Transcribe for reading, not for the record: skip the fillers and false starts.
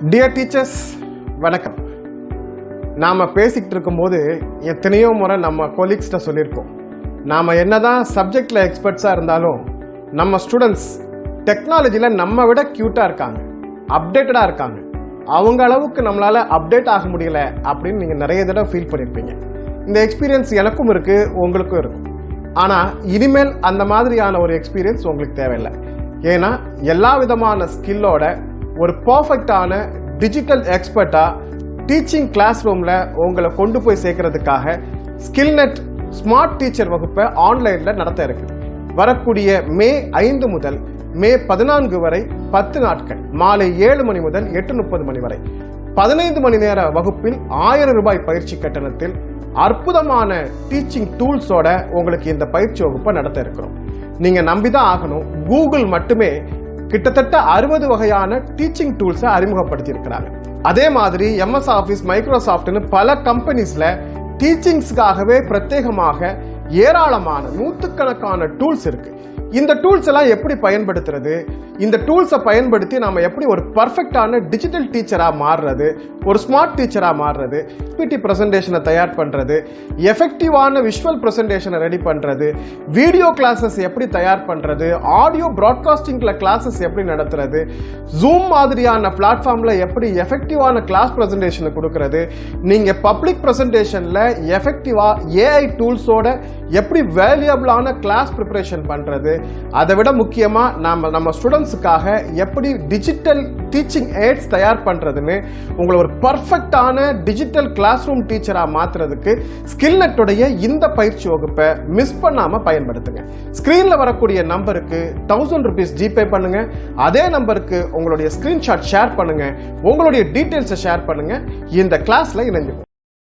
Dear teachers வணக்கம். நாம் பேசிக்கிட்டு இருக்கும்போது எத்தனையோ முறை நம்ம கொலீக்ஸ்கிட்ட சொல்லியிருக்கோம், நாம் என்னதான் சப்ஜெக்டில் எக்ஸ்பர்ட்ஸாக இருந்தாலும் நம்ம ஸ்டூடெண்ட்ஸ் டெக்னாலஜியில் நம்ம விட க்யூட்டாக இருக்காங்க, அப்டேட்டடாக இருக்காங்க. அவங்க அளவுக்கு நம்மளால் அப்டேட் ஆக முடியல அப்படின்னு நீங்கள் நிறைய தடவை ஃபீல் பண்ணியிருப்பீங்க. இந்த எக்ஸ்பீரியன்ஸ் எனக்கும் இருக்குது, உங்களுக்கும் இருக்கும். ஆனால் இனிமேல் அந்த மாதிரியான ஒரு எக்ஸ்பீரியன்ஸ் உங்களுக்கு தேவையில்லை. ஏன்னா எல்லா விதமான ஸ்கில்லோட ஒரு பர்ஃபெக்டான டிஜிட்டல் எக்ஸ்பர்ட்டாக டீச்சிங் கிளாஸ் ரூமில் உங்களை கொண்டு போய் சேர்க்கறதுக்காக ஸ்கில்நெட் ஸ்மார்ட் டீச்சர் வகுப்பை ஆன்லைனில் நடத்த இருக்குது. வரக்கூடிய மே 5 முதல் மே 14 வரை 10 நாட்கள் மாலை 7 மணி முதல் 8:30 மணி வரை 15 மணி நேர வகுப்பில் 1000 ரூபாய் பயிற்சி கட்டணத்தில் அற்புதமான டீச்சிங் டூல்ஸோட உங்களுக்கு இந்த பயிற்சி வகுப்பை நடத்த இருக்கிறோம். நீங்கள் நம்பிதான் ஆகணும். கூகுள் மட்டுமே கிட்டத்தட்ட 60 வகையான டீச்சிங் டூல்ஸை அறிமுகப்படுத்தி இருக்கிறாங்க. அதே மாதிரி MS ஆஃபீஸ், மைக்ரோசாஃப்ட்னு பல கம்பெனிஸ்ல டீச்சிங்ஸ்க்காகவே பிரத்யேகமாக ஏராளமான நூற்றுக்கணக்கான டூல்ஸ் இருக்கு. இந்த டூல்ஸ் எல்லாம் எப்படி பயன்படுத்துறது, இந்த டூல்ஸை பயன்படுத்தி நாம எப்படி ஒரு பர்ஃபெக்டான டிஜிட்டல் டீச்சரா மாறுறது, ஒரு ஸ்மார்ட் டீச்சரா மாறுறது, பிடி பிரசன்டேஷனை தயார் பண்றது, எஃபெக்டிவான விஷுவல் பிரசன்டேஷனை ரெடி பண்றது, வீடியோ கிளாஸஸ் எப்படி தயார் பண்றது, ஆடியோ பிராட்காஸ்டிங்ல கிளாஸஸ் எப்படி நடத்துறது, ஜூம் மாதிரியான பிளாட்ஃபார்ம்ல எப்படி எஃபெக்டிவான கிளாஸ் பிரசன்டேஷனை கொடுக்கறது, நீங்க பப்ளிக் பிரசன்டேஷன்ல எஃபெக்டிவா AI டூல்ஸோட எப்படி வேல்யூபிளான கிளாஸ் ப்ரிப்பரேஷன் பண்றது, அதை விட முக்கியமா நம்ம ஸ்டூடெண்ட்ஸுக்காக எப்படி டிஜிட்டல் டீச்சிங் எய்ட்ஸ் தயார் பண்றதுன்னு உங்களை ஒரு பர்ஃபெக்டான டிஜிட்டல் கிளாஸ் ரூம் டீச்சரா மாத்துறதுக்கு ஸ்கில்நெட்டுடைய இந்த பயிற்சி வகுப்பை மிஸ் பண்ணாம பயன்படுத்துங்க. ஸ்கிரீன்ல வரக்கூடிய நம்பருக்கு 1000 rupees ஜிபே பண்ணுங்க. அதே நம்பருக்கு உங்களுடைய ஸ்கிரீன்ஷாட் ஷேர் பண்ணுங்க, உங்களுடைய டீடைல்ஸை ஷேர் பண்ணுங்க. இந்த கிளாஸ்ல இணைஞ்சுக்கோங்க.